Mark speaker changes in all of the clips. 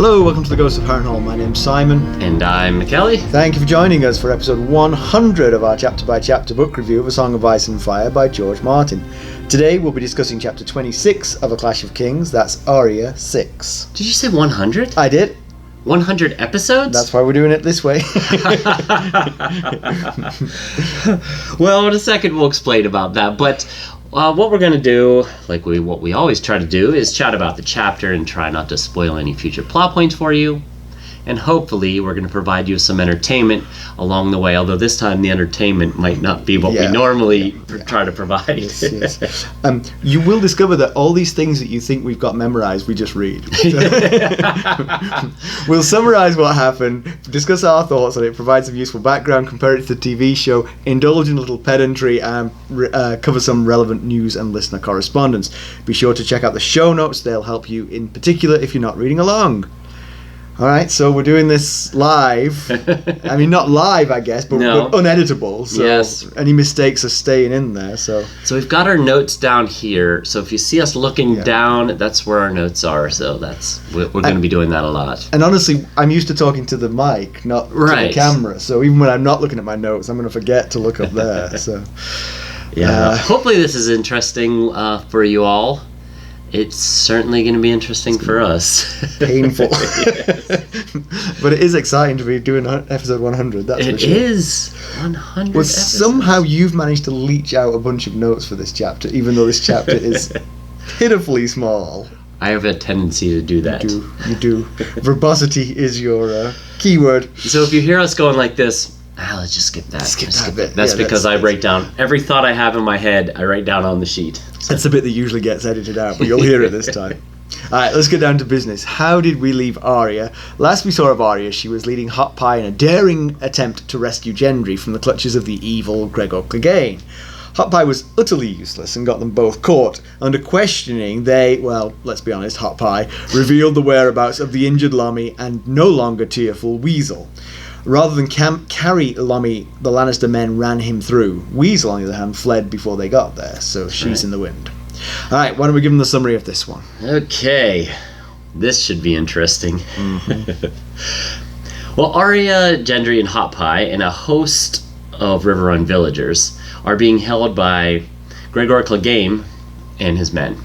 Speaker 1: Hello, welcome to the Ghost of Harrenhal. My name's Simon.
Speaker 2: And I'm Mackelly.
Speaker 1: Thank you for joining us for episode 100 of our chapter-by-chapter book review of A Song of Ice and Fire by George Martin. Today we'll be discussing chapter 26 of A Clash of Kings, that's Arya 6.
Speaker 2: Did you say 100?
Speaker 1: I did.
Speaker 2: 100 episodes?
Speaker 1: That's why we're doing it this way.
Speaker 2: Well, in a second we'll explain about that, but what we're going to do, like what we always try to do, is chat about the chapter and try not to spoil any future plot points for you. And hopefully we're going to provide you some entertainment along the way, although this time the entertainment might not be what we normally try to provide.
Speaker 1: Yes. You will discover that all these things that you think we've got memorized, we just read. We'll summarize what happened, discuss our thoughts on it, provide some useful background, compare it to the TV show, indulge in a little pedantry, and cover some relevant news and listener correspondence. Be sure to check out the show notes. They'll help you in particular if you're not reading along. Alright, so we're doing this live. I mean, not live, I guess, but uneditable. So
Speaker 2: yes.
Speaker 1: Any mistakes are staying in there. So
Speaker 2: we've got our notes down here. So if you see us looking down, that's where our notes are. So we're going to be doing that a lot.
Speaker 1: And honestly, I'm used to talking to the mic, not to the camera. So even when I'm not looking at my notes, I'm going to forget to look up there. So
Speaker 2: hopefully this is interesting for you all. It's certainly going to be interesting for us.
Speaker 1: Painful. But it is exciting to be doing episode 100, that's for sure.
Speaker 2: It is 100
Speaker 1: Well,
Speaker 2: episodes.
Speaker 1: somehow you've managed to leech out a bunch of notes for this chapter, even though this chapter is pitifully small.
Speaker 2: I have a tendency to do that.
Speaker 1: You do. Verbosity is your keyword.
Speaker 2: So if you hear us going like this, let's just skip that.
Speaker 1: Skip that bit.
Speaker 2: That's because I write down every thought I have in my head, I write down on the sheet.
Speaker 1: That's the bit that usually gets edited out, but you'll hear it this time. Alright, let's get down to business. How did we leave Arya? Last we saw of Arya, she was leading Hot Pie in a daring attempt to rescue Gendry from the clutches of the evil Gregor Clegane. Hot Pie was utterly useless and got them both caught. Under questioning, let's be honest, Hot Pie revealed the whereabouts of the injured Lommy and no longer tearful Weasel. Rather than carry Lommy, the Lannister men ran him through. Weasel, on the other hand, fled before they got there, so she's in the wind. Alright, why don't we give them the summary of this one?
Speaker 2: Okay, this should be interesting.
Speaker 1: Mm-hmm.
Speaker 2: Well, Arya, Gendry, and Hot Pie, and a host of Riverrun villagers, are being held by Gregor Clegane and his men.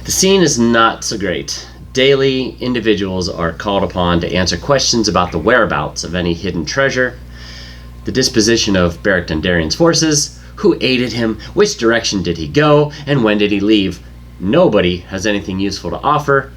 Speaker 2: The scene is not so great. Daily, individuals are called upon to answer questions about the whereabouts of any hidden treasure, the disposition of Beric Dondarrion's forces, who aided him, which direction did he go, and when did he leave. Nobody has anything useful to offer,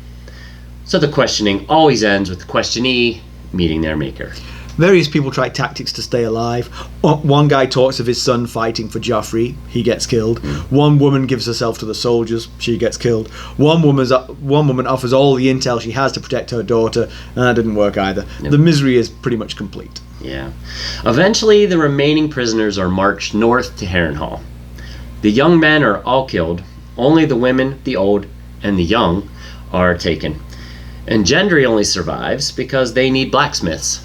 Speaker 2: so the questioning always ends with the questionee meeting their maker.
Speaker 1: Various people try tactics to stay alive. One guy talks of his son fighting for Joffrey. He gets killed. One woman gives herself to the soldiers. She gets killed. One woman offers all the intel she has to protect her daughter, and that didn't work either. Nope. The misery is pretty much complete.
Speaker 2: Yeah. Eventually, the remaining prisoners are marched north to Harrenhal. The young men are all killed. Only the women, the old, and the young are taken. And Gendry only survives because they need blacksmiths.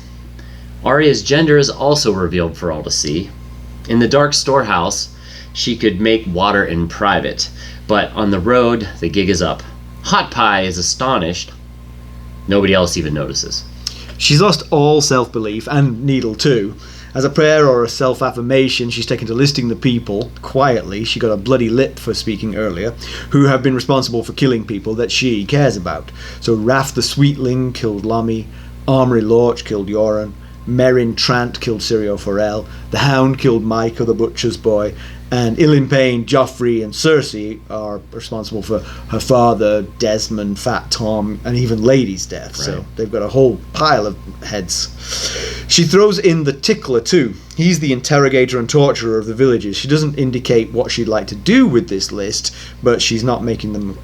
Speaker 2: Arya's gender is also revealed for all to see. In the dark storehouse, she could make water in private, but on the road, the gig is up. Hot Pie is astonished. Nobody else even notices.
Speaker 1: She's lost all self-belief, and Needle too. As a prayer or a self-affirmation, she's taken to listing the people, quietly, she got a bloody lip for speaking earlier, who have been responsible for killing people that she cares about. So Raff the Sweetling killed Lommy, Armory Lorch killed Yoren, Meryn Trant killed Syrio Forel, the Hound killed Micah the Butcher's Boy, and Ilyn Payne, Joffrey, and Cersei are responsible for her father, Desmond, Fat Tom, and even Lady's death. Right. So they've got a whole pile of heads. She throws in the Tickler too. He's the interrogator and torturer of the villagers. She doesn't indicate what she'd like to do with this list, but she's not making them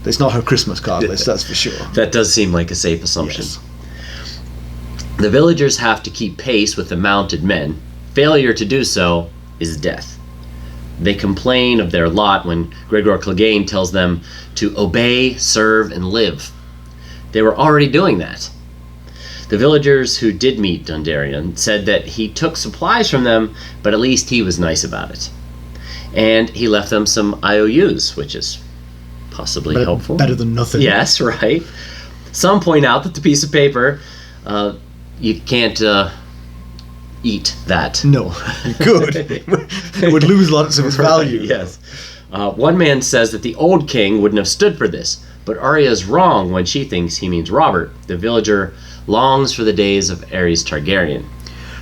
Speaker 1: it's not her Christmas card list, that's for sure.
Speaker 2: That does seem like a safe assumption.
Speaker 1: Yes.
Speaker 2: The villagers have to keep pace with the mounted men. Failure to do so is death. They complain of their lot when Gregor Clegane tells them to obey, serve, and live. They were already doing that. The villagers who did meet Dondarrion said that he took supplies from them, but at least he was nice about it. And he left them some IOUs, which is possibly helpful.
Speaker 1: Better than nothing.
Speaker 2: Yes, right. Some point out that the piece of paper, you can't eat that.
Speaker 1: No, you could. It would lose lots of its value.
Speaker 2: Right, yes. One man says that the old king wouldn't have stood for this, but Arya is wrong when she thinks he means Robert. The villager longs for the days of Aerys Targaryen.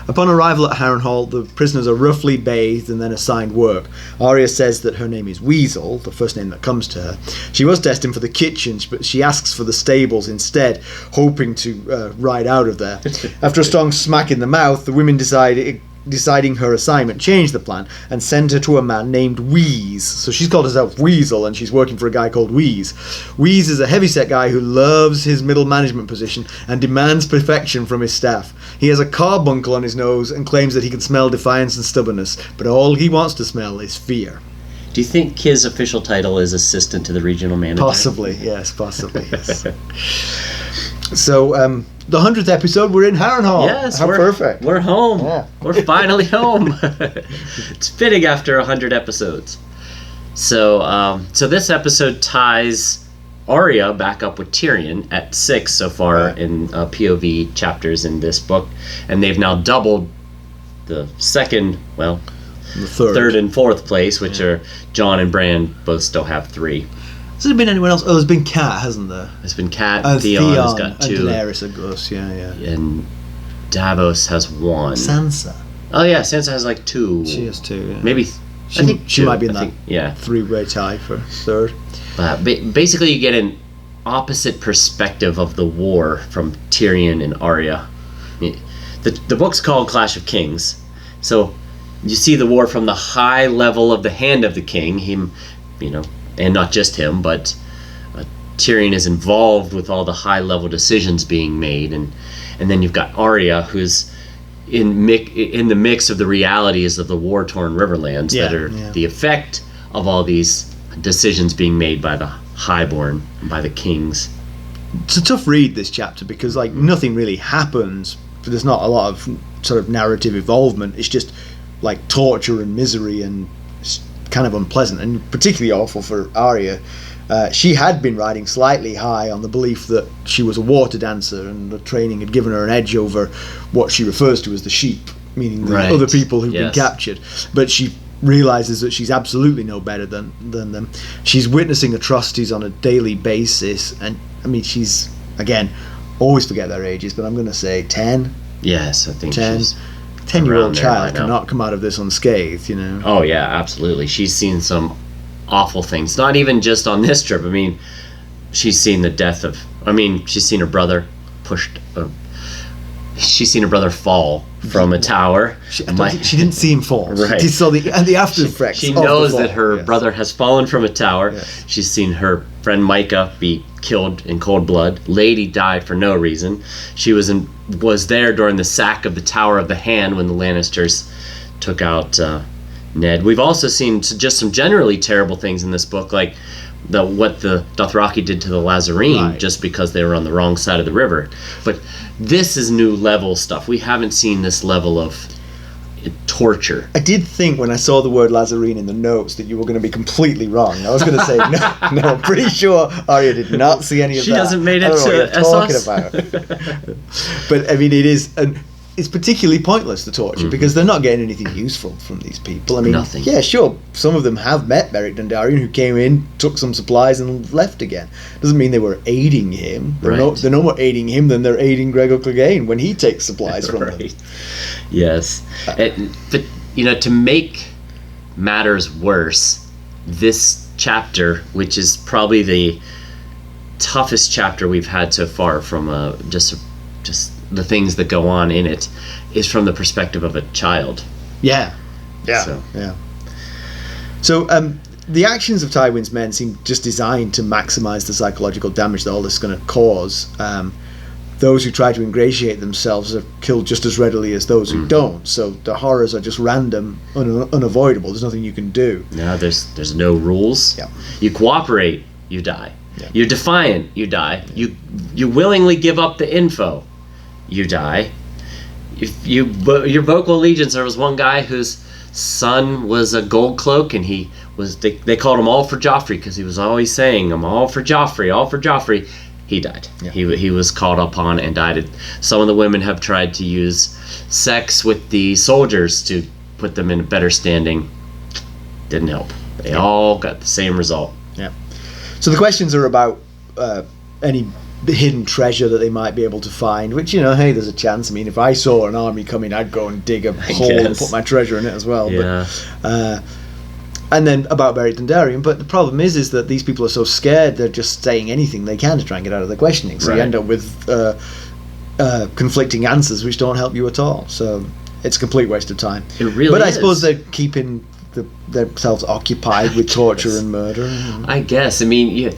Speaker 1: Upon arrival at Harrenhal, the prisoners are roughly bathed and then assigned work. Arya says that her name is Weasel, the first name that comes to her. She was destined for the kitchen, but she asks for the stables instead, hoping to ride out of there. After a strong smack in the mouth, the women deciding her assignment, changed the plan and sent her to a man named Wheeze. So she's called herself Weasel, and she's working for a guy called Wheeze. Wheeze is a heavyset guy who loves his middle management position and demands perfection from his staff. He has a carbuncle on his nose and claims that he can smell defiance and stubbornness, but all he wants to smell is fear.
Speaker 2: Do you think his official title is assistant to the regional manager?
Speaker 1: Possibly, yes. So, the 100th episode, we're in Harrenhal.
Speaker 2: Yes,
Speaker 1: how perfect.
Speaker 2: We're home.
Speaker 1: Yeah.
Speaker 2: We're finally home. It's fitting after 100 episodes. So this episode ties Arya back up with Tyrion at 6 so far in POV chapters in this book, and they've now doubled the second, the third and fourth place, which are Jon and Bran both still have 3.
Speaker 1: Has there been anyone else? Oh, there's been Cat, hasn't there?
Speaker 2: There's been Cat, Theon has got 2.
Speaker 1: And Daenerys, of course, yeah.
Speaker 2: And Davos has 1.
Speaker 1: Sansa.
Speaker 2: Oh yeah, Sansa has like 2.
Speaker 1: She has 2, yeah.
Speaker 2: Maybe,
Speaker 1: I think she might be in that 3-way tie for third.
Speaker 2: Basically, you get an opposite perspective of the war from Tyrion and Arya. The book's called Clash of Kings, so you see the war from the high level of the hand of the king, him, and not just him, but Tyrion is involved with all the high level decisions being made, and then you've got Arya, who's in the mix of the realities of the war-torn Riverlands that are the effect of all these decisions being made by the highborn, by the kings.
Speaker 1: It's a tough read, this chapter, because nothing really happens. There's not a lot of sort of narrative involvement. It's just like torture and misery, and it's kind of unpleasant, and particularly awful for Arya. She had been riding slightly high on the belief that she was a water dancer, and the training had given her an edge over what she refers to as the sheep, meaning the other people who've been captured. But she realizes that she's absolutely no better than them. She's witnessing atrocities on a daily basis, and she's, again, always forget their ages, but I'm going to say 10.
Speaker 2: Yes, I think
Speaker 1: 10.
Speaker 2: She's
Speaker 1: 10-year-old child cannot come out of this unscathed,
Speaker 2: Oh yeah, absolutely. She's seen some awful things, not even just on this trip. She's seen the death of, she's seen her brother she's seen her brother fall from a tower.
Speaker 1: She didn't see him fall.
Speaker 2: Right.
Speaker 1: She saw the after effects.
Speaker 2: She knows that her brother has fallen from a tower.
Speaker 1: Yes.
Speaker 2: She's seen her friend Micah be killed in cold blood. Lady died for no reason. She was there during the sack of the Tower of the Hand when the Lannisters took out Ned. We've also seen just some generally terrible things in this book, like what the Dothraki did to the Lazarene, just because they were on the wrong side of the river. But this is new level stuff. We haven't seen this level of torture.
Speaker 1: I did think when I saw the word Lazarene in the notes that you were going to be completely wrong. I was going to say no. I'm pretty sure Arya did not see any of that.
Speaker 2: She hasn't made it to
Speaker 1: Essos. About. But it is, and it's particularly pointless, the torture, because they're not getting anything useful from these people.
Speaker 2: Nothing.
Speaker 1: Yeah, sure, some of them have met Beric Dondarrion, who came in, took some supplies, and left again. Doesn't mean they were aiding him. They're no more aiding him than they're aiding Gregor Clegane when he takes supplies from them.
Speaker 2: Yes. But, to make matters worse, this chapter, which is probably the toughest chapter we've had so far from just the things that go on in it, is from the perspective of a child.
Speaker 1: Yeah. So the actions of Tywin's men seem just designed to maximize the psychological damage that all this is going to cause. Those who try to ingratiate themselves are killed just as readily as those who don't. So the horrors are just random, unavoidable. There's nothing you can do.
Speaker 2: No, there's no rules.
Speaker 1: Yeah.
Speaker 2: You cooperate, you die.
Speaker 1: Yeah.
Speaker 2: You're defiant, you die. You willingly give up the info, you die. If your vocal allegiance, there was one guy whose son was a gold cloak, and they called him all for Joffrey, because he was always saying, I'm all for Joffrey, all for Joffrey. he died.
Speaker 1: Yeah.
Speaker 2: He was called upon and died. Some of the women have tried to use sex with the soldiers to put them in a better standing. Didn't help. They all got the same result.
Speaker 1: Yeah. So the questions are about any hidden treasure that they might be able to find, which, you know, hey, there's a chance. I mean, if I saw an army coming, I'd go and dig a hole and put my treasure in it as well.
Speaker 2: Yeah.
Speaker 1: But, and then about Beric Dondarrion. But the problem is that these people are so scared, they're just saying anything they can to try and get out of the questioning. So you end up with conflicting answers which don't help you at all. So it's a complete waste of time.
Speaker 2: It really
Speaker 1: But I
Speaker 2: is.
Speaker 1: suppose they're keeping themselves occupied with torture and murder.
Speaker 2: I guess. I mean,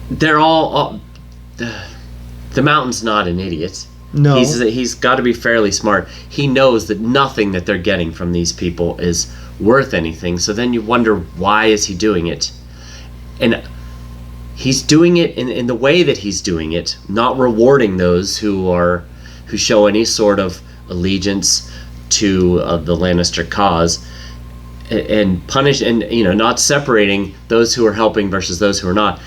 Speaker 2: they're all... the Mountain's not an idiot.
Speaker 1: No.
Speaker 2: He's got to be fairly smart. He knows that nothing that they're getting from these people is worth anything. So then you wonder, why is he doing it? And he's doing it in the way that he's doing it, not rewarding those who show any sort of allegiance to the Lannister cause, and punish, and not separating those who are helping versus those who are not.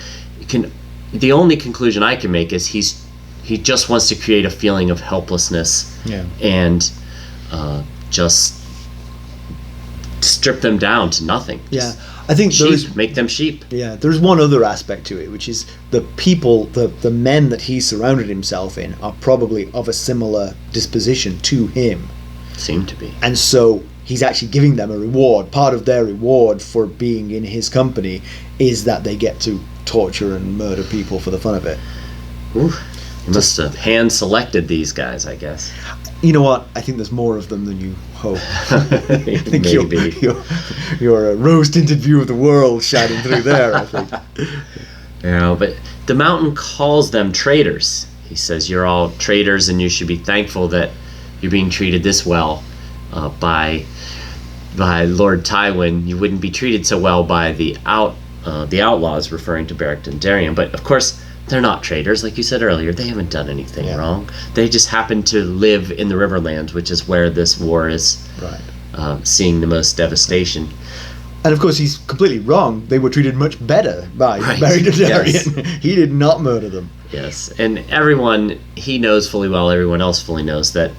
Speaker 2: The only conclusion I can make is he just wants to create a feeling of helplessness, and just strip them down to nothing.
Speaker 1: Yeah, I think
Speaker 2: make them sheep.
Speaker 1: Yeah, there's one other aspect to it, which is the people, the men that he surrounded himself in are probably of a similar disposition to him.
Speaker 2: Seem to be.
Speaker 1: And so he's actually giving them a reward. Part of their reward for being in his company is that they get to torture and murder people for the fun of it.
Speaker 2: Ooh. He must have hand-selected these guys, I guess.
Speaker 1: You know what? I think there's more of them than you hope. I think
Speaker 2: Maybe.
Speaker 1: you're a rose-tinted view of the world shining through there, I think.
Speaker 2: Yeah, but the Mountain calls them traitors. He says, you're all traitors, and you should be thankful that you're being treated this well by Lord Tywin. You wouldn't be treated so well by the outlaws, referring to Beric Dondarrion. But, of course, they're not traitors, like you said earlier. They haven't done anything wrong. They just happen to live in the Riverlands, which is where this war is seeing the most devastation.
Speaker 1: And of course, he's completely wrong. They were treated much better by Beric Dondarrion. Yes. He did not murder them.
Speaker 2: Yes, and everyone, he knows fully well, everyone else fully knows that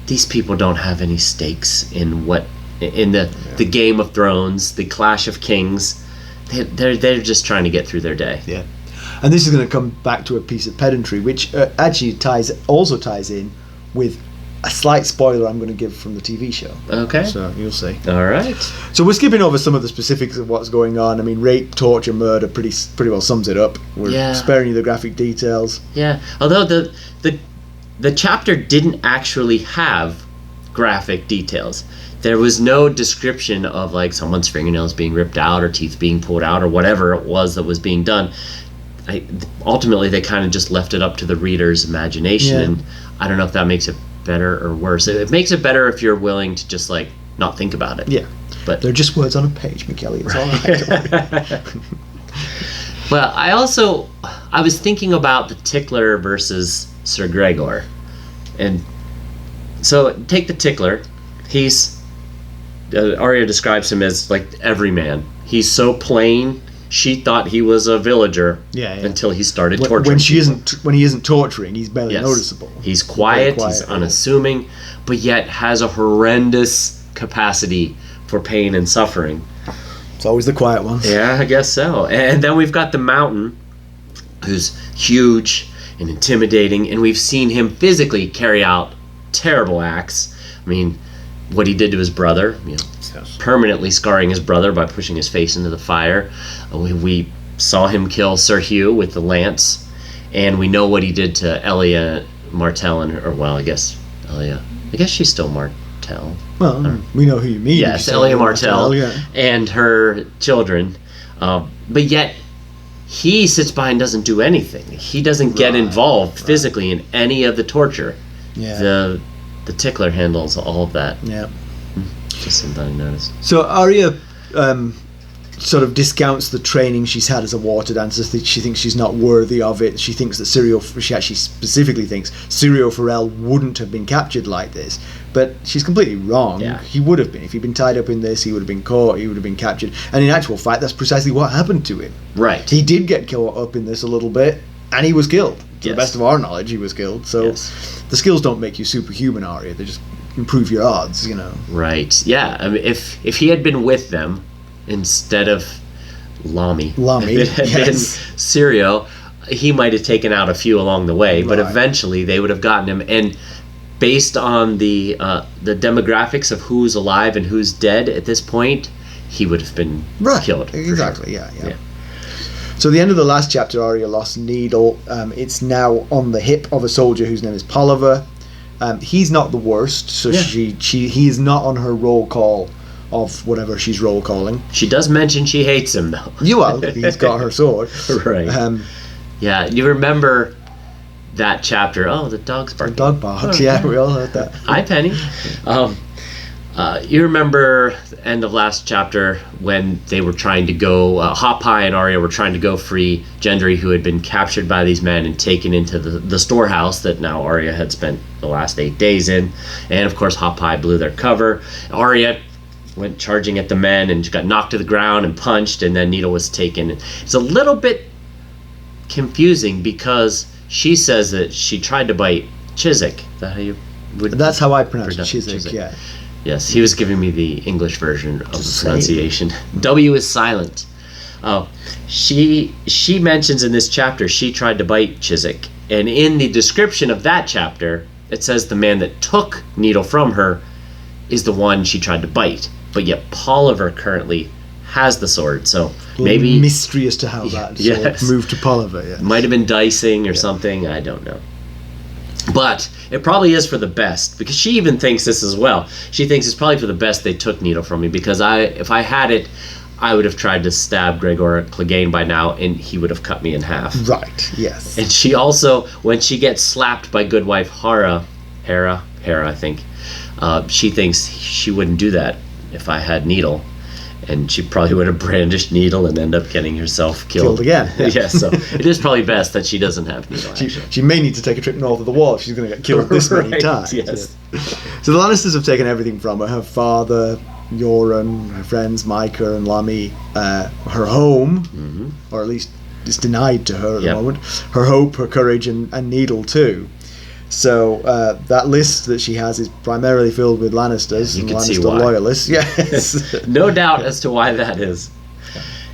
Speaker 2: these people don't have any stakes in the Game of Thrones, the Clash of Kings. They're just trying to get through their day.
Speaker 1: Yeah. And this is going to come back to a piece of pedantry, which actually also ties in with a slight spoiler I'm going to give from the TV show.
Speaker 2: Okay.
Speaker 1: So you'll see.
Speaker 2: All right.
Speaker 1: So we're skipping over some of the specifics of what's going on. I mean, rape, torture, murder pretty well sums it up. We're sparing you the graphic details.
Speaker 2: Yeah. Although the chapter didn't actually have graphic details. There was no description of like someone's fingernails being ripped out or teeth being pulled out or whatever it was that was being done. Ultimately, they kind of just left it up to the reader's imagination, and I don't know if that makes it better or worse. It makes it better if you're willing to just like not think about it.
Speaker 1: Yeah,
Speaker 2: but
Speaker 1: they're just words on a page, Mackelly. It's all right.
Speaker 2: Well, I was thinking about the Tickler versus Sir Gregor, and so take the Tickler. He's Arya describes him as like every man. He's so plain. She thought he was a villager until he started torturing.
Speaker 1: When he isn't torturing, he's barely noticeable.
Speaker 2: He's quiet, he's unassuming, but yet has a horrendous capacity for pain and suffering.
Speaker 1: It's always the quiet ones.
Speaker 2: Yeah, I guess so. And then we've got the Mountain, who's huge and intimidating, and we've seen him physically carry out terrible acts. I mean, what he did to his brother, permanently scarring his brother by pushing his face into the fire. We saw him kill Sir Hugh with the lance, and we know what he did to Elia Martell I guess she's still Martell.
Speaker 1: Well, we know who you mean.
Speaker 2: Yes, Elia Martell and her children. But yet, he sits by and doesn't do anything. He doesn't get involved physically in any of the torture. Yeah. The Tickler handles all of that.
Speaker 1: Yeah.
Speaker 2: Just something I noticed.
Speaker 1: So Arya sort of discounts the training she's had as a water dancer. She thinks she's not worthy of it. She thinks that she actually specifically thinks Syrio Forel wouldn't have been captured like this But she's completely wrong.
Speaker 2: Yeah.
Speaker 1: He would have been. If he'd been tied up in this, he would have been caught, he would have been captured. And in actual fact, that's precisely what happened to him.
Speaker 2: Right.
Speaker 1: He did get caught up in this a little bit, and he was killed. To
Speaker 2: Yes.
Speaker 1: the best of our knowledge, he was killed. So the skills don't make you superhuman, Arya. They just improve your odds, you know.
Speaker 2: Right. Yeah. I mean, if he had been with them instead of Lamy, if it had been Syrio, he might have taken out a few along the way, but eventually they would have gotten him. And based on the demographics of who's alive and who's dead at this point, he would have been killed.
Speaker 1: Exactly. Sure. Yeah. So at the end of the last chapter, Arya lost Needle. It's now on the hip of a soldier whose name is Polliver. He's not the worst, so he is not on her roll call of whatever she's roll calling.
Speaker 2: She does mention she hates him, though.
Speaker 1: He's got her sword.
Speaker 2: Right. Yeah, you remember that chapter. Oh, the dog's barking.
Speaker 1: The dog barks, yeah, we all heard that.
Speaker 2: Hi, Penny. You remember the end of last chapter when they were trying to go, Hot Pie and Arya were trying to go free Gendry, who had been captured by these men and taken into the storehouse that now Arya had spent the last 8 days in. And of course, Hot Pie blew their cover. Arya went charging at the men and got knocked to the ground and punched, and then Needle was taken. It's a little bit confusing because she says that she tried to bite Chiswick. Is that how you would?
Speaker 1: That's how I pronounce it, Chiswick, yeah.
Speaker 2: Yes, he was giving me the English version of the pronunciation. W is silent. Oh, she mentions in this chapter she tried to bite Chiswick, and in the description of that chapter, it says the man that took Needle from her is the one she tried to bite. But yet Polliver currently has the sword, so maybe
Speaker 1: mystery as to how that sword moved to Polliver. Yeah,
Speaker 2: might have been dicing or something. I don't know. But it probably is for the best, because she even thinks this as well. She thinks it's probably for the best they took Needle from me, because if I had it, I would have tried to stab Gregor Clegane by now, and he would have cut me in half.
Speaker 1: Right, yes.
Speaker 2: And she also, when she gets slapped by good wife Hera, I think, she thinks she wouldn't do that if I had Needle. And she probably would have brandished Needle and end up getting herself killed
Speaker 1: again.
Speaker 2: Yeah, so it is probably best that she doesn't have Needle.
Speaker 1: She may need to take a trip north of the wall if she's going to get killed this many times.
Speaker 2: Yes.
Speaker 1: So the Lannisters have taken everything from her: her father, Yoren, her friends Micah and Lamy, her home, or at least it's denied to her at the moment, her hope, her courage, and Needle too. So that list that she has is primarily filled with Lannisters and Lannister loyalists. Yes,
Speaker 2: no doubt as to why that is.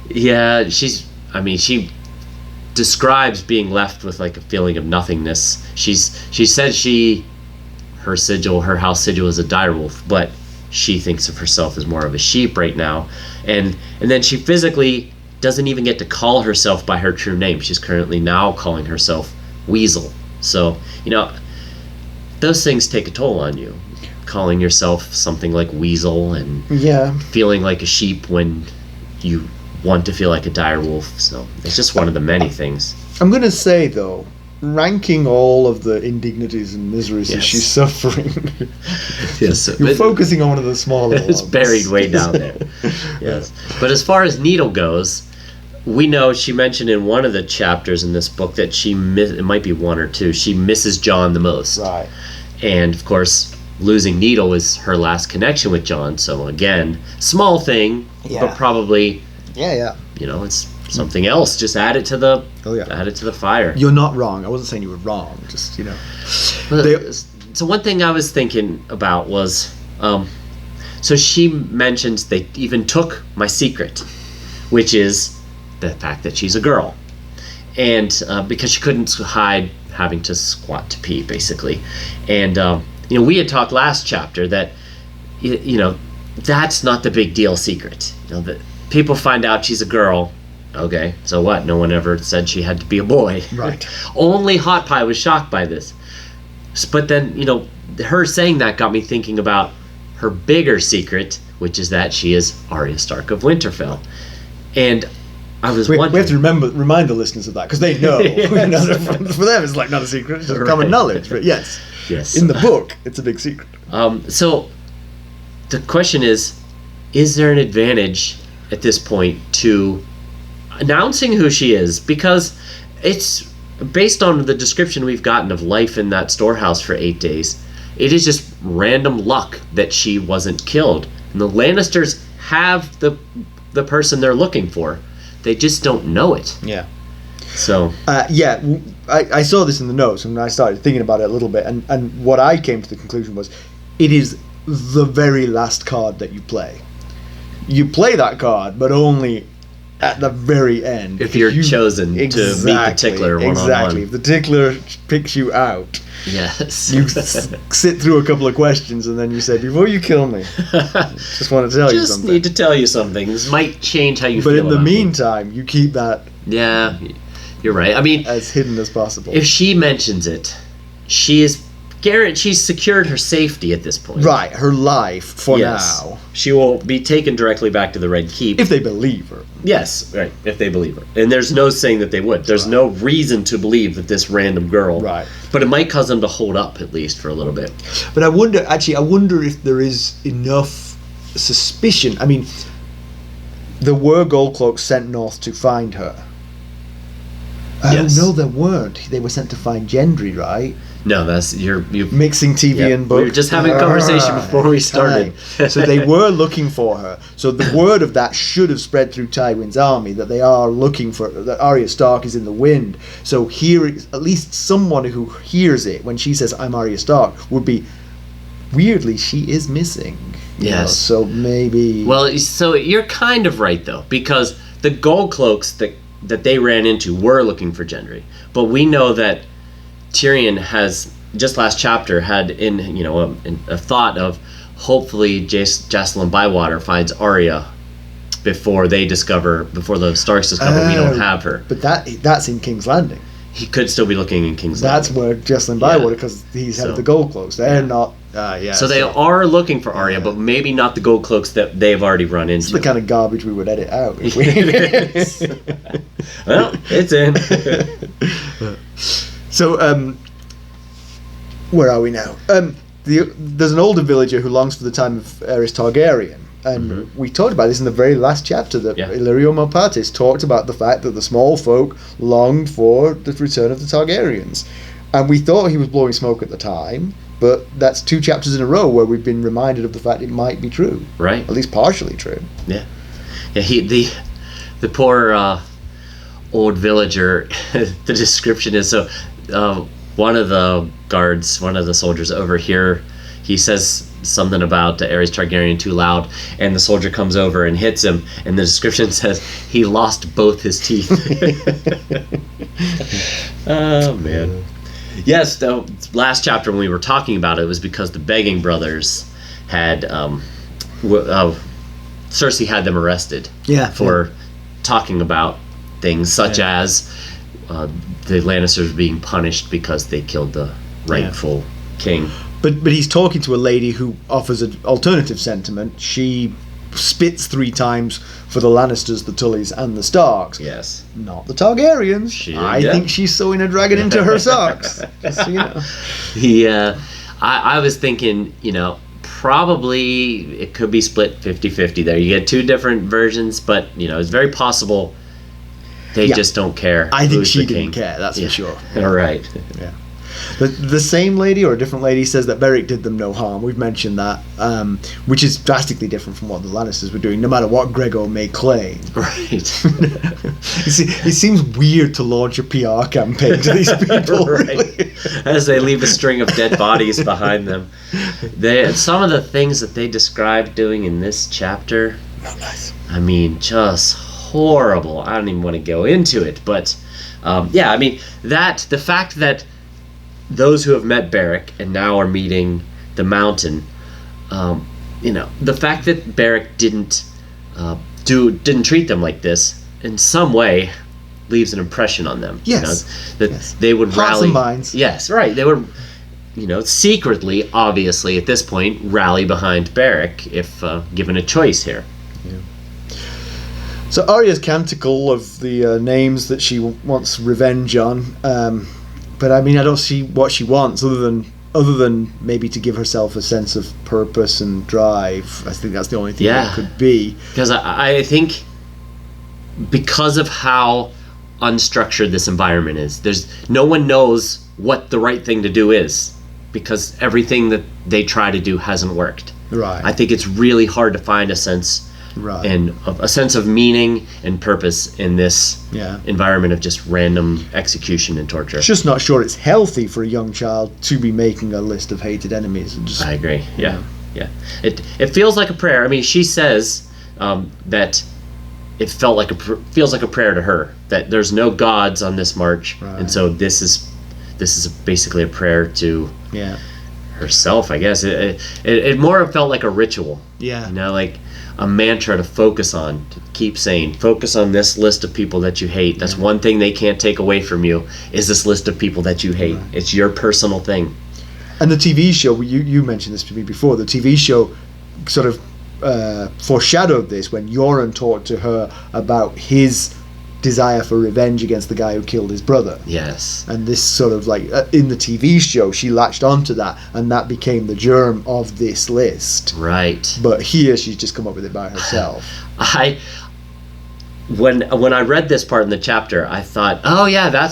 Speaker 2: Yeah, she describes being left with like a feeling of nothingness. She said her house sigil is a direwolf, but she thinks of herself as more of a sheep right now. And then she physically doesn't even get to call herself by her true name. She's currently now calling herself Weasel. So, those things take a toll on you. Calling yourself something like Weasel and feeling like a sheep when you want to feel like a direwolf. So it's just one of the many things.
Speaker 1: I'm going to say, though, ranking all of the indignities and miseries that she's suffering, you're focusing on one of the smaller ones.
Speaker 2: It's buried way down there. Yes. But as far as Needle goes, we know she mentioned in one of the chapters in this book that it might be one or two, she misses Jon the most.
Speaker 1: Right.
Speaker 2: And of course, losing Needle is her last connection with Jon. So again, small thing, but probably it's something else. Just add it to the fire.
Speaker 1: You're not wrong. I wasn't saying you were wrong. Just
Speaker 2: so one thing I was thinking about was, so she mentions they even took my secret, which is the fact that she's a girl, and because she couldn't hide having to squat to pee, basically. And we had talked last chapter that that's not the big deal secret. That people find out she's a girl. Okay, so what? No one ever said she had to be a boy.
Speaker 1: Right.
Speaker 2: Only Hot Pie was shocked by this. But then her saying that got me thinking about her bigger secret, which is that she is Arya Stark of Winterfell. And I was wondering...
Speaker 1: We have to remind the listeners of that, because they know. For them, it's like not a secret, it's just common knowledge. But yes, in the book, it's a big secret.
Speaker 2: So the question is there an advantage at this point to announcing who she is? Because it's based on the description we've gotten of life in that storehouse for 8 days. It is just random luck that she wasn't killed. And the Lannisters have the person they're looking for. They just don't know it.
Speaker 1: Yeah.
Speaker 2: So
Speaker 1: I saw this in the notes and I started thinking about it a little bit, and what I came to the conclusion was it is the very last card that you play. You play that card, but only at the very end.
Speaker 2: If you're chosen to meet the Tickler one-on-one.
Speaker 1: Exactly. If the Tickler picks you out,
Speaker 2: yes.
Speaker 1: you sit through a couple of questions and then you say, before you kill me, just want to tell you something.
Speaker 2: Just need to tell you something. This might change how you feel.
Speaker 1: But in the
Speaker 2: about
Speaker 1: meantime, you keep that
Speaker 2: you're right. I mean,
Speaker 1: as hidden as possible.
Speaker 2: If she mentions it, she's secured her safety at this point.
Speaker 1: Right, her life for now.
Speaker 2: She will be taken directly back to the Red Keep.
Speaker 1: If they believe her.
Speaker 2: Yes, right, if they believe her. And there's no saying that they would. There's no reason to believe that this random girl.
Speaker 1: Right.
Speaker 2: But it might cause them to hold up, at least, for a little bit.
Speaker 1: But I wonder if there is enough suspicion. I mean, there were gold cloaks sent north to find her.
Speaker 2: Yes.
Speaker 1: No, there weren't. They were sent to find Gendry, right?
Speaker 2: No, that's you're
Speaker 1: mixing TV and book.
Speaker 2: We were just having a conversation before we started.
Speaker 1: So they were looking for her. So the word of that should have spread through Tywin's army that they are looking for, that Arya Stark is in the wind. So here, at least someone who hears it when she says "I'm Arya Stark" would be, weirdly, she is missing.
Speaker 2: Yes.
Speaker 1: So maybe.
Speaker 2: Well, so you're kind of right though, because the gold cloaks that they ran into were looking for Gendry, but we know that Tyrion has just last chapter had a thought of hopefully Jacelyn Bywater finds Arya before the Starks discover we don't have her.
Speaker 1: But that's in King's Landing.
Speaker 2: He could still be looking in King's
Speaker 1: That's
Speaker 2: Landing.
Speaker 1: where Jacelyn Bywater, because he's head of the gold cloaks. They're not.
Speaker 2: So they are looking for Arya, but maybe not the gold cloaks that they've already run into.
Speaker 1: It's the kind of garbage we would edit out. If
Speaker 2: Well, it's in.
Speaker 1: So, where are we now? There's an older villager who longs for the time of Aerys Targaryen. And we talked about this in the very last chapter, that Illyrio Mopatis talked about the fact that the small folk longed for the return of the Targaryens. And we thought he was blowing smoke at the time, but that's 2 chapters in a row where we've been reminded of the fact it might be true.
Speaker 2: Right.
Speaker 1: At least partially true.
Speaker 2: Yeah. Yeah, the poor old villager, the description is so... one of the soldiers over here, he says something about Aerys Targaryen too loud, and the soldier comes over and hits him, and the description says he lost both his teeth. Oh, man. Yes, the last chapter when we were talking about it was because the Begging Brothers had... Cersei had them arrested for talking about things such as the Lannisters being punished because they killed the rightful king.
Speaker 1: But he's talking to a lady who offers an alternative sentiment. She spits 3 times for the Lannisters, the Tullys, and the Starks.
Speaker 2: Yes.
Speaker 1: Not the Targaryens. I think she's sewing a dragon into her socks. Just so you know.
Speaker 2: I was thinking, probably it could be split 50-50 there. You get 2 different versions, but, it's very possible they just don't care.
Speaker 1: I think she didn't care, that's for sure.
Speaker 2: All right.
Speaker 1: Yeah. The same lady or a different lady says that Beric did them no harm. We've mentioned that, which is drastically different from what the Lannisters were doing, no matter what Gregor may claim.
Speaker 2: Right.
Speaker 1: It seems weird to launch a PR campaign to these people.
Speaker 2: Right.
Speaker 1: Really.
Speaker 2: As they leave a string of dead bodies behind them. Some of the things that they described doing in this chapter,
Speaker 1: not nice.
Speaker 2: I mean, just horrible. I don't even want to go into it, but the fact that those who have met Beric and now are meeting the Mountain, the fact that Beric didn't treat them like this in some way leaves an impression on them.
Speaker 1: Yes.
Speaker 2: They would
Speaker 1: Hearts
Speaker 2: rally.
Speaker 1: and minds.
Speaker 2: Yes, right. They would, secretly, obviously, at this point, rally behind Beric if given a choice here.
Speaker 1: So Arya's canticle of the names that she wants revenge on, but I mean I don't see what she wants other than maybe to give herself a sense of purpose and drive. I think that's the only thing that could be.
Speaker 2: Because I think because of how unstructured this environment is, no one knows what the right thing to do is. because everything that they try to do hasn't worked.
Speaker 1: Right.
Speaker 2: I think it's really hard to find a sense and a sense of meaning and purpose in this environment of just random execution and torture.
Speaker 1: Just not sure it's healthy for a young child to be making a list of hated enemies.
Speaker 2: I agree. Yeah. It feels like a prayer. I mean, she says that it feels like a prayer to her, that there's no gods on this march, and so this is basically a prayer to herself, I guess. It more felt like a ritual.
Speaker 1: Yeah.
Speaker 2: You know, like a mantra to focus on, to keep saying, focus on this list of people that you hate. That's one thing they can't take away from you, is this list of people that you hate. Right. It's your personal thing.
Speaker 1: And the TV show, you mentioned this to me before, the TV show sort of foreshadowed this when Yoren talked to her about his desire for revenge against the guy who killed his brother.
Speaker 2: Yes.
Speaker 1: And this sort of like, in the TV show, she latched onto that, and that became the germ of this list.
Speaker 2: Right.
Speaker 1: But here, she's just come up with it by herself.
Speaker 2: When I read this part in the chapter, I thought, oh yeah,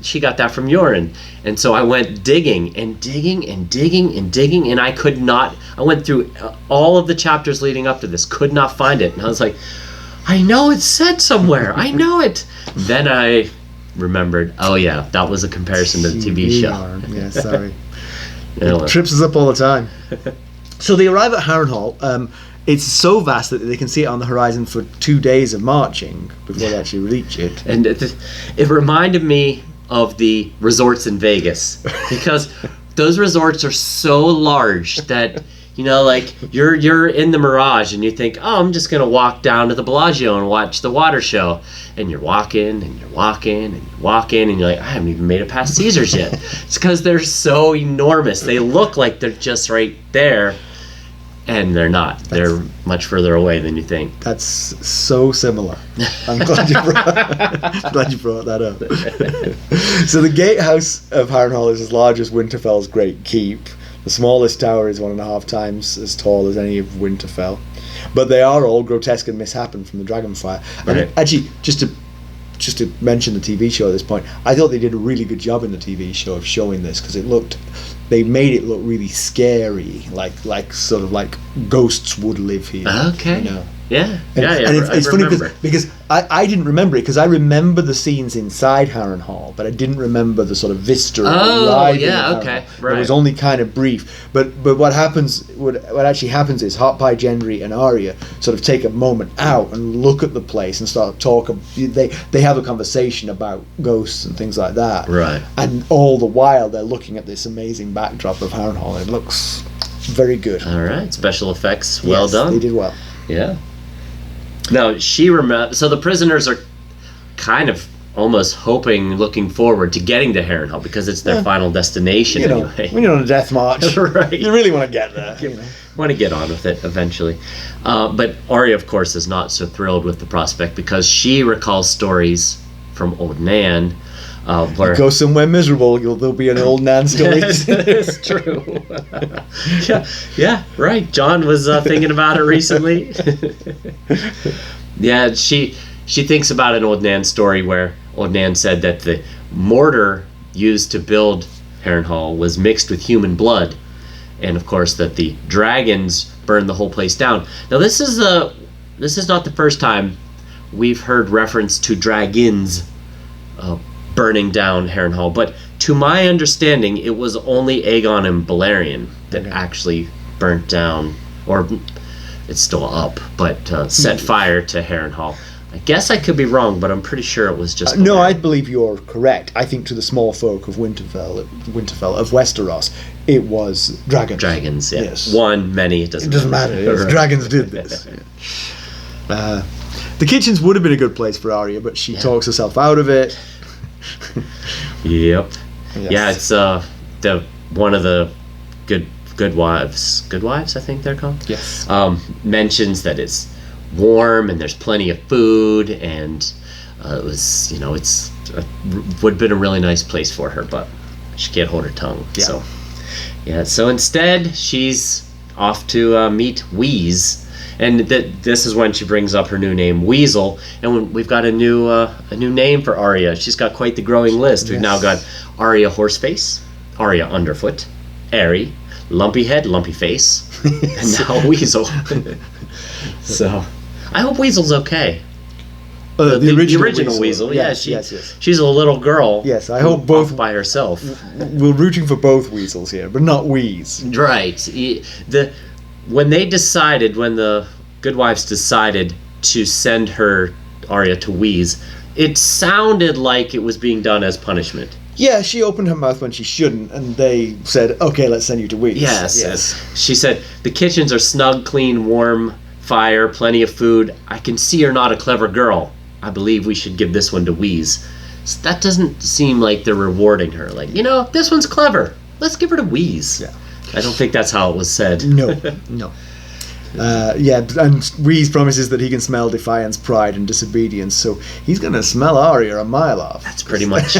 Speaker 2: she got that from Yoren. And so I went digging, and I went through all of the chapters leading up to this, could not find it. And I was like, I know it's said somewhere. I know it. Then I remembered, oh yeah, that was a comparison to the TV show.
Speaker 1: Yeah, sorry. It trips us up all the time. So they arrive at Harrenhal. It's so vast that they can see it on the horizon for 2 days of marching before they actually reach it.
Speaker 2: And it reminded me of the resorts in Vegas, because those resorts are so large that, you know, like you're in the Mirage and you think, oh, I'm just gonna walk down to the Bellagio and watch the water show, and you're walking and you're walking and you're walking and you're like, I haven't even made it past Caesars yet. It's because they're so enormous. They look like they're just right there, and they're not. They're much further away than you think.
Speaker 1: That's so similar. I'm glad you brought that up. So the gatehouse of Harrenhal is as large as Winterfell's Great Keep. The smallest tower is 1.5 times as tall as any of Winterfell. But they are all grotesque and misshapen from the Dragonfire.
Speaker 2: Right.
Speaker 1: And actually, just to mention the TV show at this point, I thought they did a really good job in the TV show of showing this, because they made it look really scary, like sort of like ghosts would live here.
Speaker 2: Okay.
Speaker 1: You know?
Speaker 2: Yeah.
Speaker 1: And it's funny because I didn't remember it, because I remember the scenes inside Harrenhal, but I didn't remember the sort of vista.
Speaker 2: Okay, right.
Speaker 1: It was only kind of brief. But what actually happens is Hot Pie, Gendry, and Arya sort of take a moment out and look at the place and start talking. They have a conversation about ghosts and things like that.
Speaker 2: Right.
Speaker 1: And all the while they're looking at this amazing backdrop of Harrenhal, and it looks very good.
Speaker 2: All right, special effects, well done.
Speaker 1: They did well.
Speaker 2: Yeah. Now, so the prisoners are kind of almost looking forward to getting to Harrenhal, because it's their final destination anyway.
Speaker 1: When you're on a death march,
Speaker 2: right.
Speaker 1: You really want to get there.
Speaker 2: Want to get on with it eventually. But Arya, of course, is not so thrilled with the prospect, because she recalls stories from Old Nan. Where
Speaker 1: go somewhere miserable, there'll be an Old Nan story.
Speaker 2: It's true. Yeah, right. John was thinking about it recently. Yeah, she thinks about an Old Nan story where Old Nan said that the mortar used to build Harrenhal was mixed with human blood, and of course that the dragons burned the whole place down. Now this is not the first time we've heard reference to dragons burning down Harrenhal, but to my understanding, it was only Aegon and Balerion that actually burnt down, or it's still up, but set fire to Harrenhal. I guess I could be wrong, but I'm pretty sure it was just
Speaker 1: no, I believe you're correct. I think to the small folk of Winterfell, of Westeros, it was dragons.
Speaker 2: Dragons, yeah.
Speaker 1: Yes.
Speaker 2: One, many, it doesn't matter.
Speaker 1: Right. Dragons did this. The kitchens would have been a good place for Arya, but she talks herself out of it.
Speaker 2: Yep. Yes. Yeah, it's one of the good wives, I think they're called.
Speaker 1: Yes.
Speaker 2: Mentions that it's warm and there's plenty of food, and it was, would have been a really nice place for her, but she can't hold her tongue. Yeah. So instead, she's off to meet Wheeze. And this is when she brings up her new name, Weasel, and we've got a new name for Arya. She's got quite the growing list. We've now got Arya Horseface, Arya Underfoot, Airy, lumpy head, lumpy face, and now Weasel. So, I hope Weasel's okay.
Speaker 1: The original
Speaker 2: Weasel.
Speaker 1: Yes,
Speaker 2: she's a little girl.
Speaker 1: Yes, I hope both
Speaker 2: by herself.
Speaker 1: We're rooting for both Weasels here, but not Wheeze.
Speaker 2: Right. When the Good Wives decided to send her Arya to Wheeze, it sounded like it was being done as punishment.
Speaker 1: Yeah, she opened her mouth when she shouldn't, and they said, "Okay, let's send you to Wheeze."
Speaker 2: Yes. She said, "The kitchens are snug, clean, warm, fire, plenty of food. I can see you're not a clever girl. I believe we should give this one to Wheeze." So that doesn't seem like they're rewarding her. Like, this one's clever. Let's give her to Wheeze.
Speaker 1: Yeah.
Speaker 2: I don't think that's how it was said.
Speaker 1: No. And Wheeze promises that he can smell defiance, pride, and disobedience, so he's going to smell Arya a mile off.
Speaker 2: That's pretty much.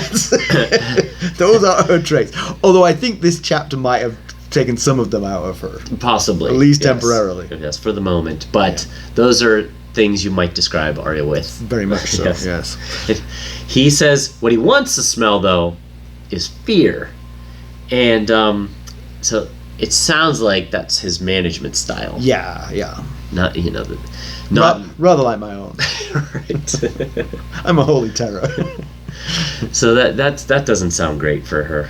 Speaker 1: Those are her traits. Although I think this chapter might have taken some of them out of her.
Speaker 2: Possibly.
Speaker 1: At least
Speaker 2: yes.
Speaker 1: temporarily.
Speaker 2: Yes, for the moment. But those are things you might describe Arya with.
Speaker 1: Very much so, yes.
Speaker 2: He says what he wants to smell, though, is fear. And so it sounds like that's his management style.
Speaker 1: Yeah.
Speaker 2: Not,
Speaker 1: rather like my own.
Speaker 2: Right.
Speaker 1: I'm a holy terror.
Speaker 2: So that doesn't sound great for her.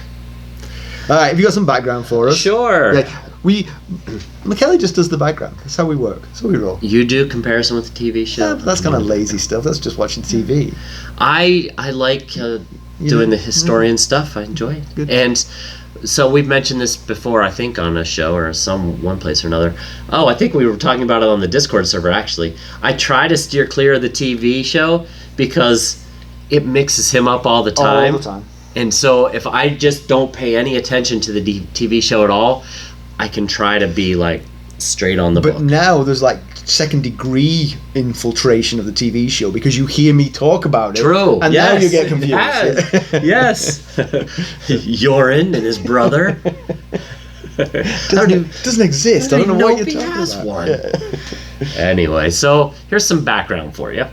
Speaker 1: All right, have you got some background for us?
Speaker 2: Sure.
Speaker 1: Mackelly just does the background. That's how we work. That's how we roll.
Speaker 2: You do comparison with the TV show?
Speaker 1: Yeah, that's kind of lazy stuff. That's just watching TV.
Speaker 2: I like doing the historian stuff. I enjoy it.
Speaker 1: Good.
Speaker 2: And so we've mentioned this before, I think, on a show or one place or another. Oh, I think we were talking about it on the Discord server, actually. I try to steer clear of the TV show because it mixes him up all the time.
Speaker 1: All the time.
Speaker 2: And so if I just don't pay any attention to the TV show at all, I can try to be like straight on the book.
Speaker 1: But now there's like second degree infiltration of the TV show because you hear me talk about it.
Speaker 2: True.
Speaker 1: And now you get confused.
Speaker 2: Yes. Yoren and his brother.
Speaker 1: Doesn't exist. I don't know what you're talking about.
Speaker 2: One. Anyway, so here's some background for you.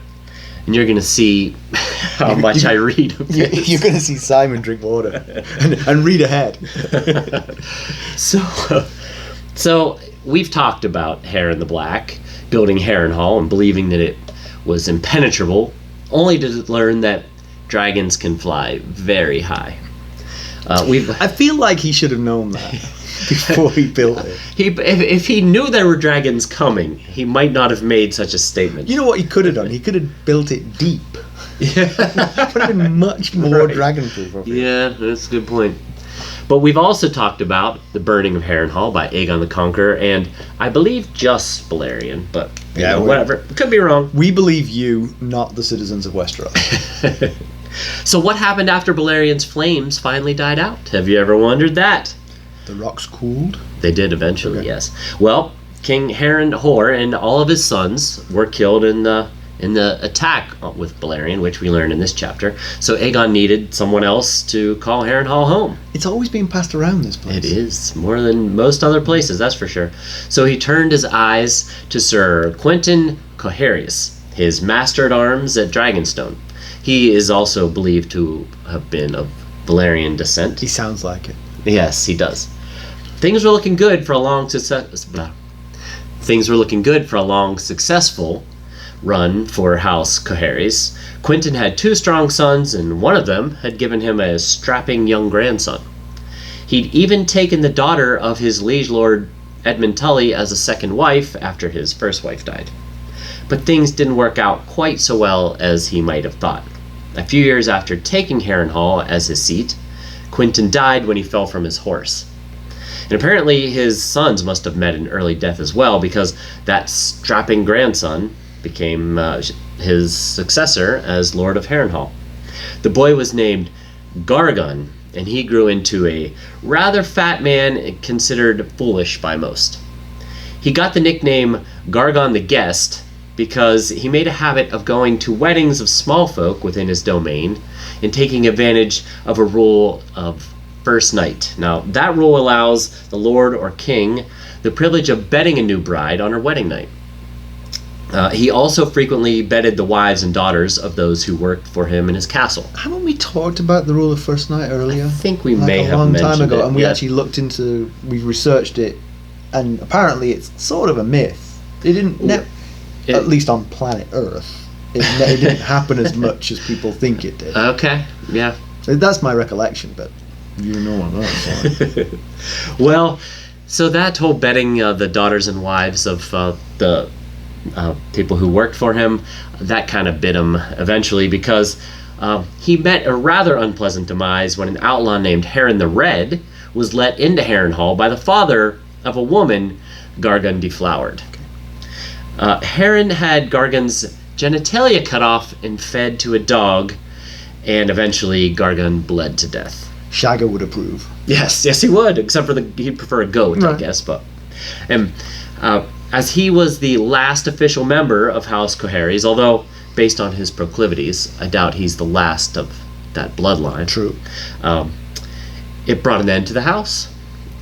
Speaker 2: And you're going to see how much I read.
Speaker 1: You're going to see Simon drink water and read ahead.
Speaker 2: So we've talked about Hair in the Black, building Harrenhal and believing that it was impenetrable, only to learn that dragons can fly very high.
Speaker 1: I feel like he should have known that before he built it.
Speaker 2: If he knew there were dragons coming, he might not have made such a statement.
Speaker 1: You know what he could have done? He could have built it deep. That would have been much more dragon-proof.
Speaker 2: Yeah, that's a good point. But we've also talked about the burning of Harrenhal by Aegon the Conqueror, and I believe just Balerion, but whatever. Could be wrong.
Speaker 1: We believe you, not the citizens of Westeros.
Speaker 2: So what happened after Balerion's flames finally died out? Have you ever wondered that?
Speaker 1: The rocks cooled?
Speaker 2: They did eventually,
Speaker 1: okay.
Speaker 2: Yes. Well, King Harrenhal and all of his sons were killed in the attack with Balerion, which we learned in this chapter. So Aegon needed someone else to call Harrenhal home.
Speaker 1: It's always being passed around this place.
Speaker 2: It is, more than most other places, that's for sure. So he turned his eyes to Sir Quentyn Coherius, his master-at-arms at Dragonstone. He is also believed to have been of Balerion descent.
Speaker 1: He sounds like it.
Speaker 2: Yes, he does. Things were looking good for a long successful run for House Coherius. Quentyn had 2 strong sons, and one of them had given him a strapping young grandson. He'd even taken the daughter of his liege lord Edmund Tully as a second wife after his first wife died. But things didn't work out quite so well as he might have thought. A few years after taking Harrenhal as his seat, Quentyn died when he fell from his horse. And apparently his sons must have met an early death as well, because that strapping grandson became his successor as Lord of Harrenhal. The boy was named Gargon, and he grew into a rather fat man considered foolish by most. He got the nickname Gargon the Guest because he made a habit of going to weddings of small folk within his domain and taking advantage of a rule of first night. Now, that rule allows the lord or king the privilege of bedding a new bride on her wedding night. He also frequently bedded the wives and daughters of those who worked for him in his castle.
Speaker 1: Haven't we talked about the rule of first night earlier?
Speaker 2: I think we may have
Speaker 1: a long
Speaker 2: mentioned
Speaker 1: time ago,
Speaker 2: it,
Speaker 1: and we
Speaker 2: yeah.
Speaker 1: actually we researched it, and apparently it's sort of a myth. It didn't, at least on planet Earth, it didn't happen as much as people think it did.
Speaker 2: Okay, yeah.
Speaker 1: That's my recollection, but you know what that's like.
Speaker 2: Well, so that whole bedding the daughters and wives of the people who worked for him, that kind of bit him eventually, because he met a rather unpleasant demise when an outlaw named Harren the Red was let into Harrenhal by the father of a woman Gargan deflowered. Harren had Gargan's genitalia cut off and fed to a dog, and eventually Gargan bled to death.
Speaker 1: Shagger would approve.
Speaker 2: Yes, he would, except for he'd prefer a goat, right. I guess. But as he was the last official member of House Coharies, although based on his proclivities, I doubt he's the last of that bloodline.
Speaker 1: True.
Speaker 2: It brought an end to the house.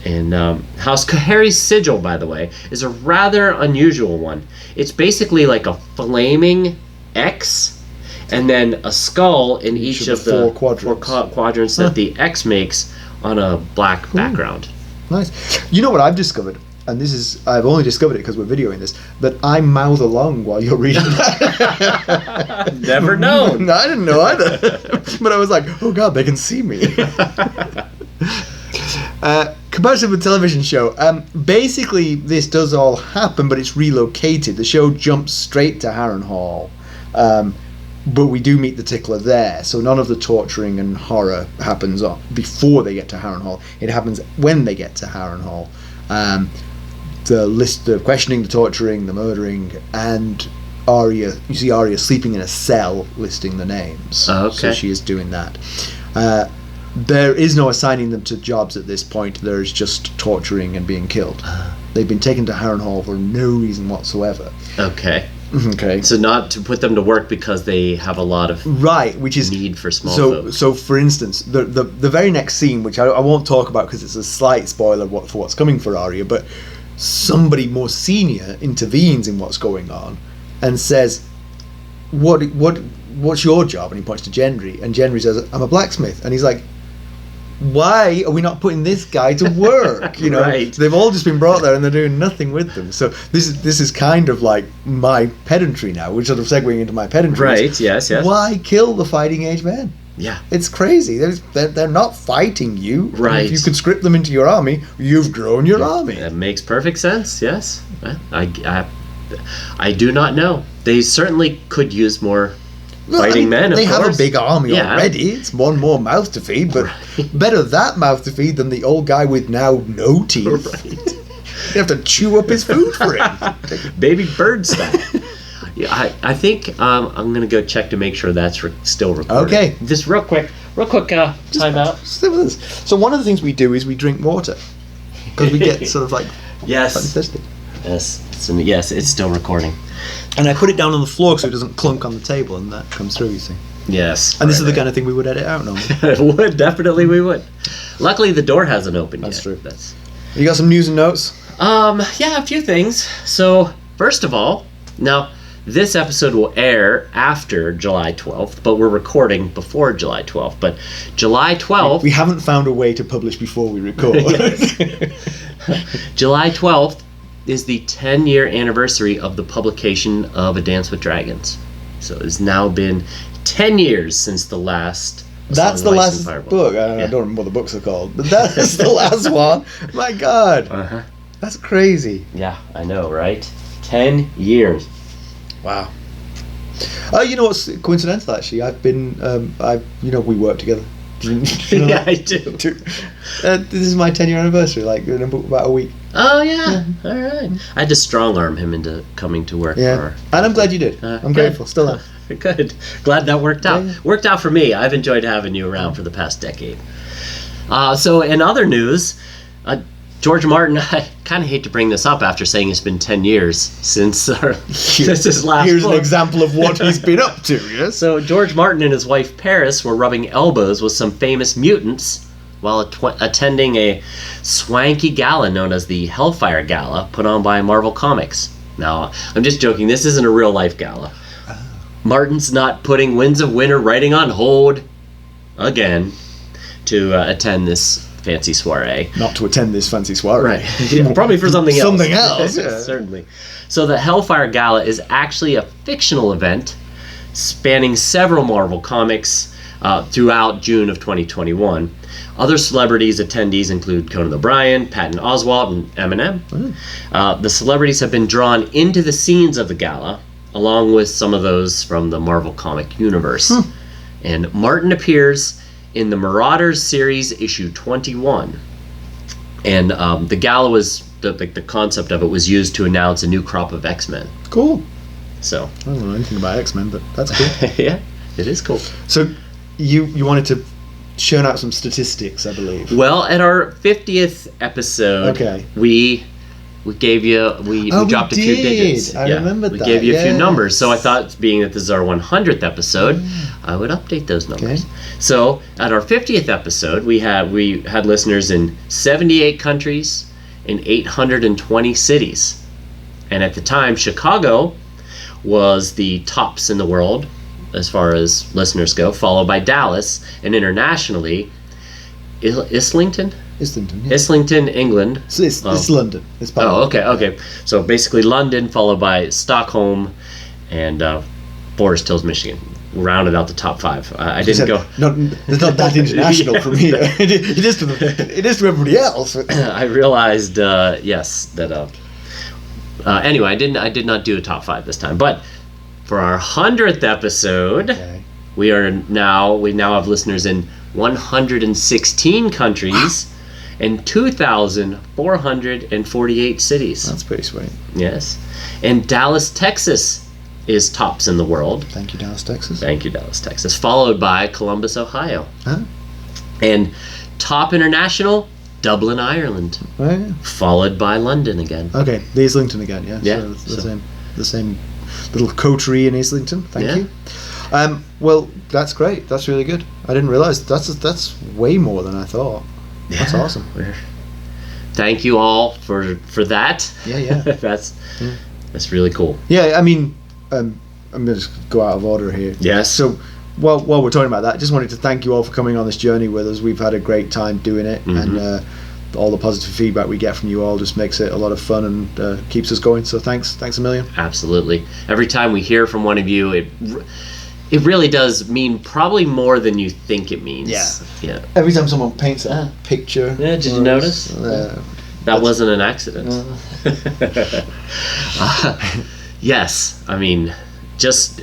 Speaker 2: And House Coharies' sigil, by the way, is a rather unusual one. It's basically like a flaming X, and then a skull in each of the four quadrants that the X makes on a black background.
Speaker 1: Nice. You know what I've discovered? And I've only discovered it because we're videoing this, that I mouth along while you're reading that.
Speaker 2: Never known.
Speaker 1: I didn't know either. But I was like, oh God, they can see me. Comparison with television show. Basically, this does all happen, but it's relocated. The show jumps straight to Harrenhal. But we do meet the Tickler there, so none of the torturing and horror happens before they get to Harrenhal. It happens when they get to Harrenhal. The questioning, the torturing, the murdering, and Arya. You see Arya sleeping in a cell, listing the names.
Speaker 2: Oh, okay.
Speaker 1: So she is doing that. There is no assigning them to jobs at this point. There's just torturing and being killed. They've been taken to Harrenhal for no reason whatsoever.
Speaker 2: Okay.
Speaker 1: Okay.
Speaker 2: So not to put them to work because they have a lot of
Speaker 1: which is
Speaker 2: need for small folk.
Speaker 1: So for instance, the very next scene, which I won't talk about because it's a slight spoiler for what's coming for Arya, but somebody more senior intervenes in what's going on and says, what's your job? And he points to Gendry, and Gendry says, I'm a blacksmith. And he's like, why are we not putting this guy to work? You know,
Speaker 2: Right.
Speaker 1: They've all just been brought there and they're doing nothing with them. So this is kind of like my pedantry now, which sort of segueing into my pedantry.
Speaker 2: Right, yes.
Speaker 1: Why kill the fighting age men?
Speaker 2: Yeah.
Speaker 1: It's crazy. They're not fighting you.
Speaker 2: Right.
Speaker 1: If you conscript them into your army, you've grown your army.
Speaker 2: That makes perfect sense, yes. I do not know. They certainly could use more fighting men, of
Speaker 1: They
Speaker 2: course.
Speaker 1: have a big army already. It's one more mouth to feed, but better that mouth to feed than the old guy with now no teeth.
Speaker 2: Right.
Speaker 1: You have to chew up his food for him.
Speaker 2: Baby bird style. Yeah, I think I'm going to go check to make sure that's still recording.
Speaker 1: Okay.
Speaker 2: Just real quick time out.
Speaker 1: Stay with us. So one of the things we do is we drink water because we get sort of like
Speaker 2: Yes.
Speaker 1: thirsty.
Speaker 2: Yes, it's still recording.
Speaker 1: And I put it down on the floor so it doesn't clunk on the table, and that comes through, you see.
Speaker 2: Yes.
Speaker 1: And this is the kind of thing we would edit out normally.
Speaker 2: It would, definitely we would. Luckily the door hasn't opened
Speaker 1: That's
Speaker 2: yet.
Speaker 1: true. You got some news and notes?
Speaker 2: Yeah, a few things. So, first of all, now this episode will air after July 12th, but we're recording before July 12th. But July 12th...
Speaker 1: We haven't found a way to publish before we record.
Speaker 2: July 12th is the 10-year anniversary of the publication of A Dance with Dragons. So it's now been 10 years since the last...
Speaker 1: That's the last book. I don't remember what the books are called, but that's the last one. My God.
Speaker 2: Uh-huh.
Speaker 1: That's crazy.
Speaker 2: Yeah, I know, right? 10 years.
Speaker 1: Wow. You know what's coincidental, actually? I've been, we work together. Do you know
Speaker 2: Yeah,
Speaker 1: that?
Speaker 2: I do.
Speaker 1: This is my 10-year anniversary, like in about a week.
Speaker 2: Oh, yeah. All right. I had to strong-arm him into coming to work.
Speaker 1: Yeah. And I'm glad you did. I'm grateful. Still am.
Speaker 2: Good. Glad that worked out.
Speaker 1: Yeah.
Speaker 2: Worked out for me. I've enjoyed having you around for the past decade. So in other news, George Martin, I kind of hate to bring this up after saying it's been 10 years since his last
Speaker 1: Here's
Speaker 2: book.
Speaker 1: an example of what he's been up to, yes?
Speaker 2: So George Martin and his wife Paris were rubbing elbows with some famous mutants while attending a swanky gala known as the Hellfire Gala put on by Marvel Comics. No, I'm just joking. This isn't a real life gala. Martin's not putting Winds of Winter writing on hold again to attend this fancy soiree.
Speaker 1: Not to attend this fancy soiree.
Speaker 2: Right. Yeah, probably for something else.
Speaker 1: Something else, yeah.
Speaker 2: Certainly. So the Hellfire Gala is actually a fictional event spanning several Marvel comics throughout June of 2021. Other celebrities attendees include Conan O'Brien, Patton Oswalt, and Eminem. The celebrities have been drawn into the scenes of the gala, along with some of those from the Marvel comic universe. And Martin appears in the Marauders series issue 21. And the gala was, the concept of it was used to announce a new crop of X-Men.
Speaker 1: Cool.
Speaker 2: So
Speaker 1: I don't know anything about X-Men, but that's cool.
Speaker 2: Yeah, it is cool.
Speaker 1: So you wanted to churn out some statistics, I believe.
Speaker 2: Well, at our 50th episode,
Speaker 1: Okay.
Speaker 2: we gave you we dropped a few digits.
Speaker 1: I remember
Speaker 2: we
Speaker 1: that.
Speaker 2: gave you a few
Speaker 1: Yes.
Speaker 2: numbers. So I thought, being that this is our 100th episode, I would update those numbers.
Speaker 1: Okay.
Speaker 2: So at our 50th episode, we had listeners in 78 countries in 820 cities, and at the time, Chicago was the tops in the world as far as listeners go, followed by Dallas, and internationally, Islington, England.
Speaker 1: It's London. It's part of
Speaker 2: Okay. So basically London, followed by Stockholm, and Forest Hills, Michigan. Rounded out the top 5. I didn't go.
Speaker 1: It's not that international from here. It is to everybody else.
Speaker 2: I realized, yes, that. Anyway, I did not do a top 5 this time, but for our 100th episode, we now have listeners in 116 countries and 2,448 cities.
Speaker 1: That's pretty sweet.
Speaker 2: Yes. And Dallas, Texas is tops in the world.
Speaker 1: Thank you, Dallas, Texas.
Speaker 2: Thank you, Dallas, Texas. Followed by Columbus, Ohio.
Speaker 1: Huh?
Speaker 2: And top international, Dublin, Ireland.
Speaker 1: Oh, yeah.
Speaker 2: Followed by London again.
Speaker 1: Okay, the Islington again, yeah.
Speaker 2: Yeah,
Speaker 1: So the same little coterie in Islington. Thank you. Well, that's great. That's really good. I didn't realize that's way more than I thought.
Speaker 2: Yeah.
Speaker 1: That's awesome.
Speaker 2: Thank you all for that.
Speaker 1: Yeah.
Speaker 2: That's really cool.
Speaker 1: Yeah, I mean, I'm going to just go out of order here.
Speaker 2: Yes.
Speaker 1: So, while we're talking about that, I just wanted to thank you all for coming on this journey with us. We've had a great time doing it, and all the positive feedback we get from you all just makes it a lot of fun and keeps us going. So thanks a million.
Speaker 2: Absolutely. Every time we hear from one of you, it really does mean probably more than you think it means. Yeah.
Speaker 1: Every time someone paints a picture.
Speaker 2: Yeah, did you notice? That wasn't an accident. Yes, I mean, just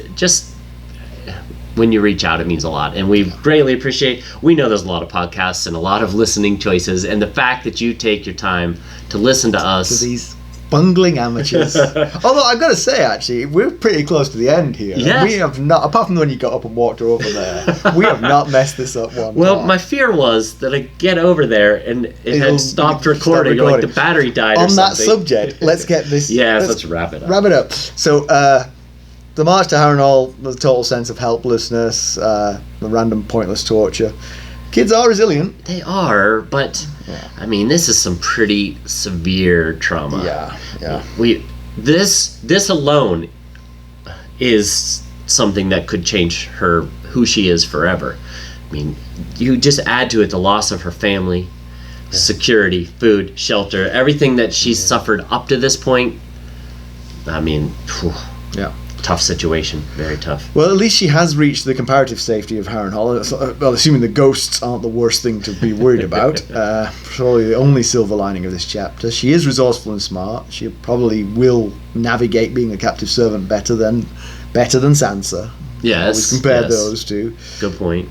Speaker 2: when you reach out, it means a lot, and we greatly appreciate. We know there's a lot of podcasts and a lot of listening choices, and the fact that you take your time to listen to us.
Speaker 1: To these bungling amateurs. Although I've got to say, actually, we're pretty close to the end here.
Speaker 2: Yes.
Speaker 1: We have not, apart from when you got up and walked over there, we have not messed this up one time.
Speaker 2: My fear was that I get over there and it had stopped recording, like the battery died or
Speaker 1: On
Speaker 2: something.
Speaker 1: that subject, let's get this.
Speaker 2: Let's wrap it up.
Speaker 1: Wrap it up. So, the march to Harrenhal, the total sense of helplessness, the random pointless torture. Kids are resilient.
Speaker 2: They are, but I mean, this is some pretty severe trauma.
Speaker 1: Yeah.
Speaker 2: This alone is something that could change who she is forever. I mean, you just add to it the loss of her family, security, food, shelter, everything that she's suffered up to this point. I mean, tough situation, very tough.
Speaker 1: Well, at least she has reached the comparative safety of Harrenhal. Well, assuming the ghosts aren't the worst thing to be worried about. Probably the only silver lining of this chapter. She is resourceful and smart. She probably will navigate being a captive servant better than Sansa.
Speaker 2: Yes.
Speaker 1: Always compare those two.
Speaker 2: Good point.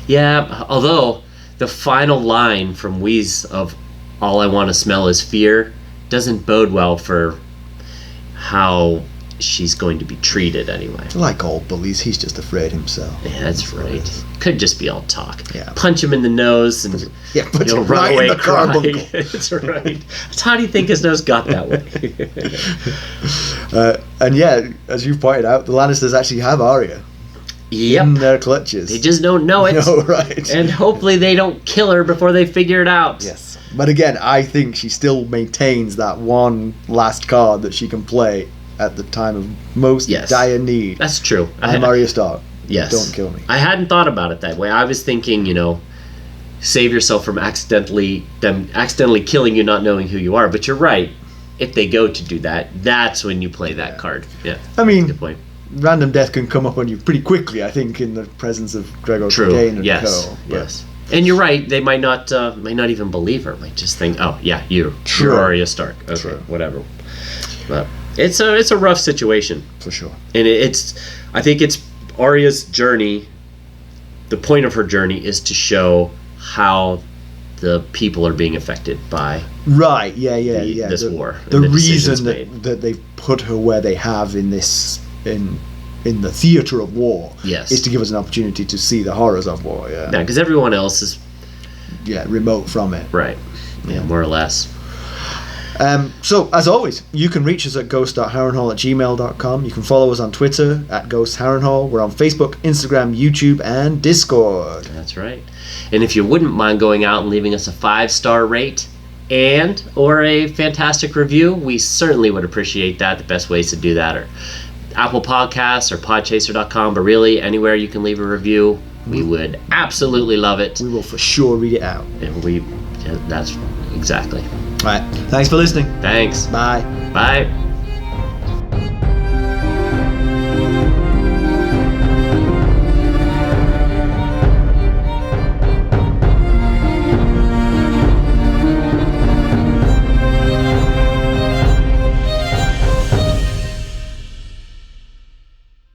Speaker 2: Yeah, although the final line from Wheeze of "All I want to smell is fear" doesn't bode well for how she's going to be treated anyway.
Speaker 1: Like all bullies, he's just afraid himself.
Speaker 2: Yeah, that's right. Could just be all talk.
Speaker 1: Yeah.
Speaker 2: Punch him in the nose and
Speaker 1: put him
Speaker 2: run
Speaker 1: right
Speaker 2: away
Speaker 1: in the
Speaker 2: crying.
Speaker 1: carbuncle.
Speaker 2: That's right. How do you think his nose got that way?
Speaker 1: And as you pointed out, the Lannisters actually have Arya in their clutches.
Speaker 2: They just don't know it.
Speaker 1: No, right.
Speaker 2: And hopefully they don't kill her before they figure it out.
Speaker 1: Yes. But again, I think she still maintains that one last card that she can play at the time of most dire need.
Speaker 2: That's true.
Speaker 1: I'm Arya Stark.
Speaker 2: Yes.
Speaker 1: Don't kill me.
Speaker 2: I hadn't thought about it that way. I was thinking, save yourself from them accidentally killing you, not knowing who you are. But you're right. If they go to do that, that's when you play that card. Yeah.
Speaker 1: I mean,
Speaker 2: good point.
Speaker 1: Random death can come up on you pretty quickly, I think, in the presence of Gregor
Speaker 2: True.
Speaker 1: Clegane and
Speaker 2: Yes.
Speaker 1: co.
Speaker 2: Yes. And you're right. They might not even believe her. Might just think, "Oh, yeah, you're Arya Stark." Okay,
Speaker 1: True.
Speaker 2: whatever. But it's a rough situation
Speaker 1: For sure.
Speaker 2: and I think it's Arya's journey. The point of her journey is to show how the people are being affected by
Speaker 1: Right, yeah.
Speaker 2: this war.
Speaker 1: The
Speaker 2: and the decisions
Speaker 1: reason
Speaker 2: made.
Speaker 1: that they put her where they have in this in the theatre of war is to give us an opportunity to see the horrors of war. Yeah,
Speaker 2: because everyone else is
Speaker 1: remote from it.
Speaker 2: right. Yeah, more or less.
Speaker 1: So, as always, you can reach us at ghost.harrenhall@gmail.com. You can follow us on Twitter at @GhostHarrenhall. We're on Facebook, Instagram, YouTube, and Discord.
Speaker 2: That's right. And if you wouldn't mind going out and leaving us a 5-star rate or a fantastic review, we certainly would appreciate that. The best ways to do that are Apple Podcasts or podchaser.com, but really anywhere you can leave a review, we would absolutely love it.
Speaker 1: We will for sure read it out.
Speaker 2: And that's exactly.
Speaker 1: All right. Thanks for listening.
Speaker 2: Thanks.
Speaker 1: Bye.
Speaker 2: Bye.